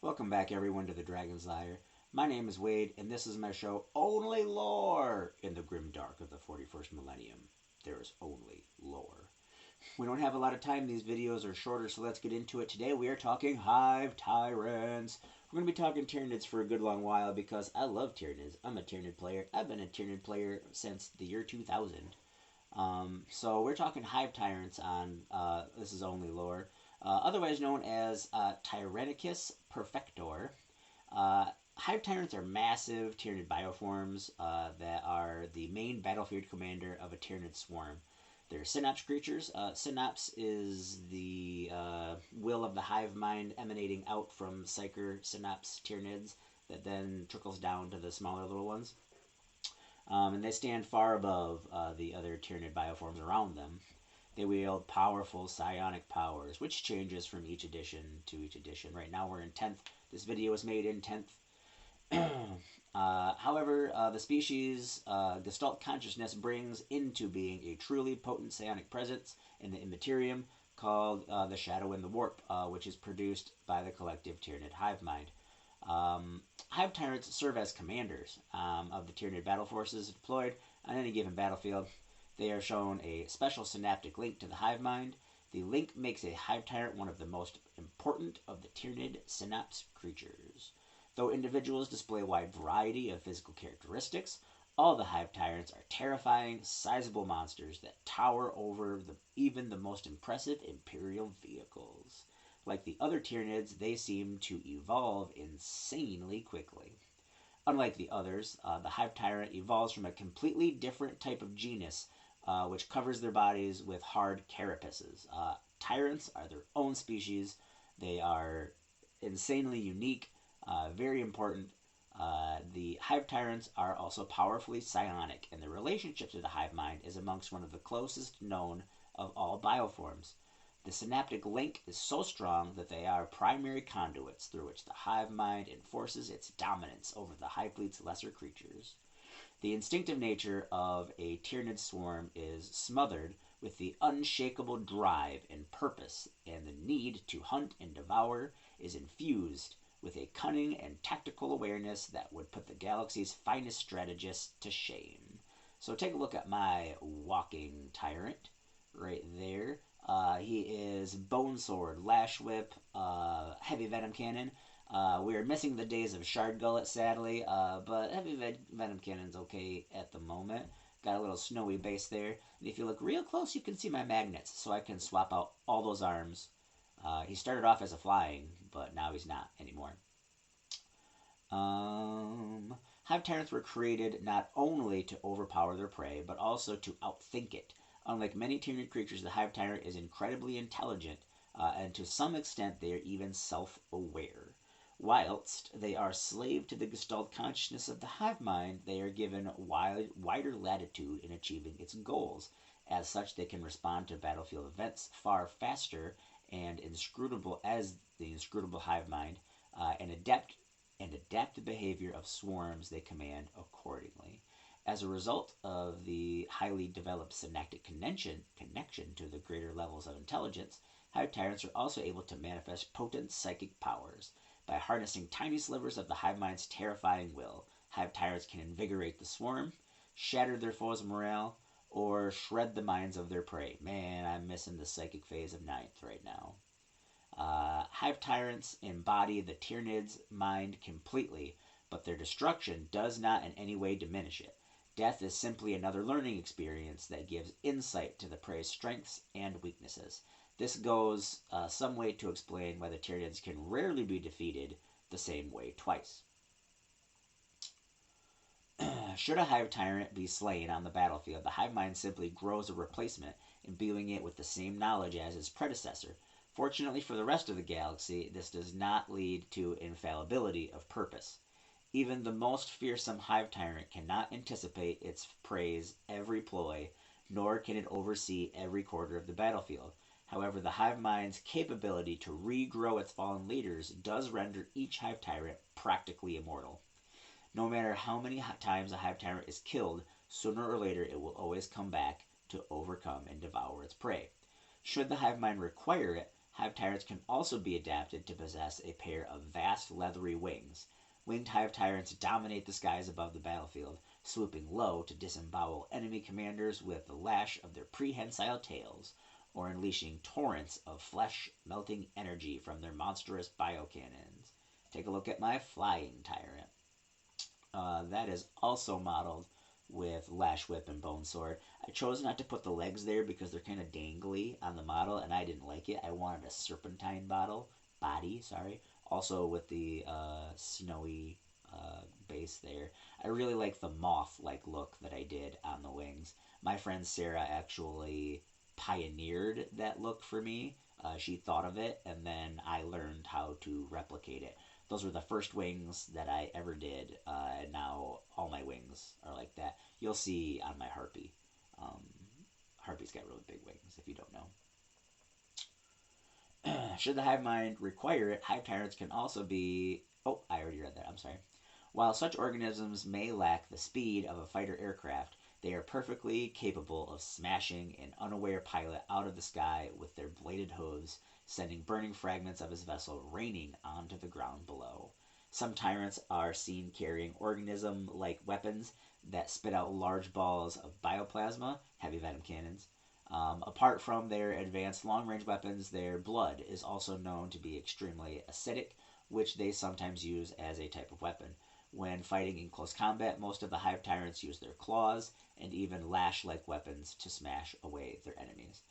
Welcome back, everyone, to the Dragon's Lair. My name is Wade, and this is my show, Only Lore! In the grim dark of the 41st millennium, there is only lore. We don't have a lot of time, these videos are shorter, so let's get into it. Today we are talking Hive Tyrants. We're going to be talking Tyranids for a good long while because I love Tyranids. I'm a Tyranid player. I've been a Tyranid player since the year 2000. So we're talking Hive Tyrants on This Is Only Lore, otherwise known as Tyrannicus perfector. Hive Tyrants are massive Tyranid bioforms that are the main battlefield commander of a Tyranid swarm. They're synapse creatures. Synapse is the will of the hive mind emanating out from Psyker synapse Tyranids that then trickles down to the smaller little ones. And they stand far above the other Tyranid bioforms around them. They wield powerful psionic powers, which changes from each edition to each edition. Right now we're in 10th. This video was made in 10th. However, the species Gestalt consciousness brings into being a truly potent psionic presence in the immaterium called the Shadow and the Warp, which is produced by the collective Tyranid hive mind. Hive Tyrants serve as commanders of the Tyranid battle forces deployed on any given battlefield. They are shown a special synaptic link to the hive mind. The link makes a Hive Tyrant one of the most important of the Tyranid synapse creatures. Though individuals display a wide variety of physical characteristics, all the Hive Tyrants are terrifying, sizable monsters that tower over even the most impressive Imperial vehicles. Like the other Tyranids, they seem to evolve insanely quickly. Unlike the others, the Hive Tyrant evolves from a completely different type of genus, which covers their bodies with hard carapaces. Tyrants are their own species. They are insanely unique, very important. The Hive Tyrants are also powerfully psionic, and their relationship to the hive mind is amongst one of the closest known of all bioforms. The synaptic link is so strong that they are primary conduits through which the hive mind enforces its dominance over the hive fleet's lesser creatures. The instinctive nature of a Tyranid swarm is smothered with the unshakable drive and purpose, and the need to hunt and devour is infused with a cunning and tactical awareness that would put the galaxy's finest strategists to shame. So take a look at my walking tyrant right there. He is Bone Sword, Lash Whip, Heavy Venom Cannon. We are missing the days of Shard Gullet, sadly, but Heavy Venom Cannon's okay at the moment. Got a little snowy base there. And if you look real close, you can see my magnets, so I can swap out all those arms. He started off as a flying, but now he's not anymore. Hive Tyrants were created not only to overpower their prey, but also to outthink it. Unlike many Tyranid creatures, the Hive Tyrant is incredibly intelligent, and to some extent they are even self-aware. Whilst they are slave to the Gestalt consciousness of the hive mind, they are given wider latitude in achieving its goals. As such, they can respond to battlefield events far faster and inscrutable as the inscrutable hive mind, and adapt the behavior of swarms they command accordingly. As a result of the highly developed synaptic connection to the greater levels of intelligence, Hive Tyrants are also able to manifest potent psychic powers. By harnessing tiny slivers of the hive mind's terrifying will, Hive Tyrants can invigorate the swarm, shatter their foes' morale, or shred the minds of their prey. Man, I'm missing the psychic phase of 9th right now. Hive Tyrants embody the Tyranid's mind completely, but their destruction does not in any way diminish it. Death is simply another learning experience that gives insight to the prey's strengths and weaknesses. This goes some way to explain why the Tyranids can rarely be defeated the same way twice. Should a Hive Tyrant be slain on the battlefield, the hive mind simply grows a replacement, imbuing it with the same knowledge as its predecessor. Fortunately for the rest of the galaxy, this does not lead to infallibility of purpose. Even the most fearsome Hive Tyrant cannot anticipate its prey's every ploy, nor can it oversee every quarter of the battlefield. However, the hive mind's capability to regrow its fallen leaders does render each Hive Tyrant practically immortal. No matter how many times a Hive Tyrant is killed, sooner or later it will always come back to overcome and devour its prey. Should the hive mind require it, Hive Tyrants can also be adapted to possess a pair of vast leathery wings. Winged Hive Tyrants dominate the skies above the battlefield, swooping low to disembowel enemy commanders with the lash of their prehensile tails, or unleashing torrents of flesh-melting energy from their monstrous biocannons. Take a look at my Flying Tyrant. That is also modeled with Lash Whip and Bone Sword. I chose not to put the legs there because they're kind of dangly on the model, and I didn't like it. I wanted a serpentine body, sorry. Also with the snowy base there. I really like the moth-like look that I did on the wings. My friend Sarah actually pioneered that look for me. She thought of it, and then I learned how to replicate it. Those were the first wings that I ever did, and now all my wings are like that. You'll see on my Harpy. Harpy's got really big wings, if you don't know. Should the hive mind require it, hive tyrants can also be... Oh, I already read that. I'm sorry. While such organisms may lack the speed of a fighter aircraft, they are perfectly capable of smashing an unaware pilot out of the sky with their bladed hooves, sending burning fragments of his vessel raining onto the ground below. Some tyrants are seen carrying organism-like weapons that spit out large balls of bioplasma, heavy venom cannons. Apart from their advanced long-range weapons, their blood is also known to be extremely acidic, which they sometimes use as a type of weapon. When fighting in close combat, most of the hive tyrants use their claws and even lash-like weapons to smash away their enemies.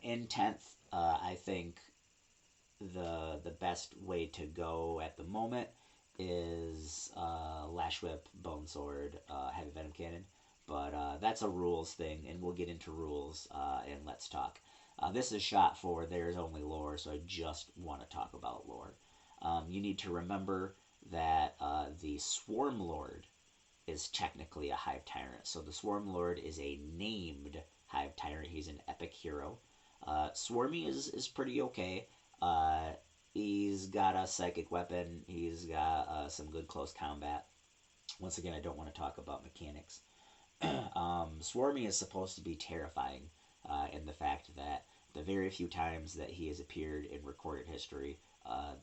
In 10th, I think the best way to go at the moment is Lash Whip, Bone Sword, Heavy Venom Cannon. But that's a rules thing, and we'll get into rules and Let's Talk. This is shot for There's Only Lore, so I just want to talk about lore. You need to remember that the Swarm Lord is technically a Hive Tyrant. So the Swarm Lord is a named Hive Tyrant. He's an epic hero. Swarmy is pretty okay. He's got a psychic weapon. He's got some good close combat. Once again, I don't want to talk about mechanics. Swarmy is supposed to be terrifying in the fact that the very few times that he has appeared in recorded history,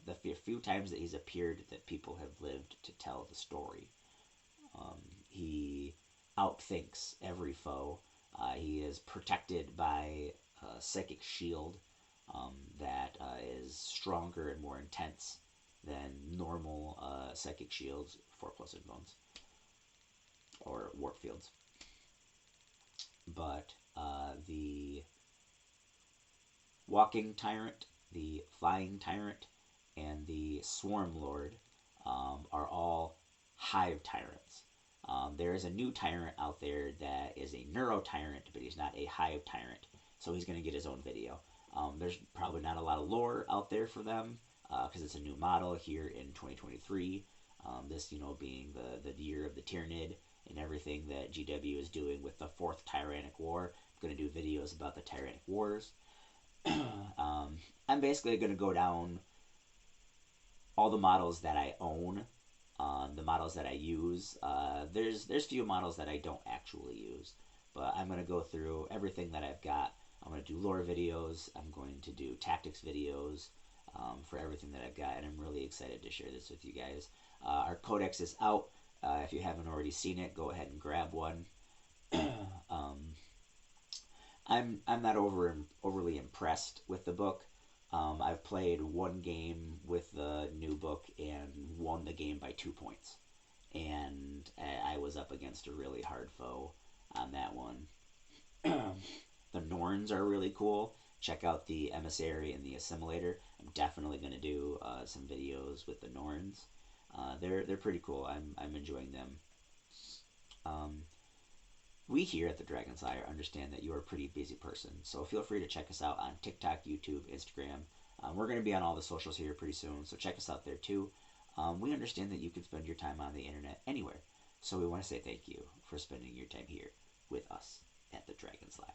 the few times that he's appeared that people have lived to tell the story, he outthinks every foe. He is protected by a psychic shield that is stronger and more intense than normal psychic shields for Plus Bones or warp fields. But the Walking Tyrant, the Flying Tyrant, and the Swarm Lord are all Hive Tyrants. There is a new Tyrant out there that is a Neuro Tyrant, but he's not a Hive Tyrant, so he's going to get his own video. There's probably not a lot of lore out there for them because it's a new model here in 2023. This, being the year of the Tyrannid and everything that GW is doing with the 4th Tyrannic War. I'm going to do videos about the Tyrannic Wars. I'm basically going to go down all the models that I own, the models that I use. There's few models that I don't actually use, but I'm going to go through everything that I've got. I'm going to do lore videos. I'm going to do tactics videos for everything that I've got, and I'm really excited to share this with you guys. Our codex is out. If you haven't already seen it, go ahead and grab one. I'm not overly impressed with the book. I've played one game with the new book and won the game by 2 points. And I was up against a really hard foe on that one. The Norns are really cool. Check out the Emissary and the Assimilator. I'm definitely going to do some videos with the Norns. They're pretty cool. I'm enjoying them. We here at the Dragon Slayer understand that you're a pretty busy person, so feel free to check us out on TikTok, YouTube, Instagram. We're going to be on all the socials here pretty soon, so check us out there too. We understand that you can spend your time on the internet anywhere, so we want to say thank you for spending your time here with us at the Dragon Slayer.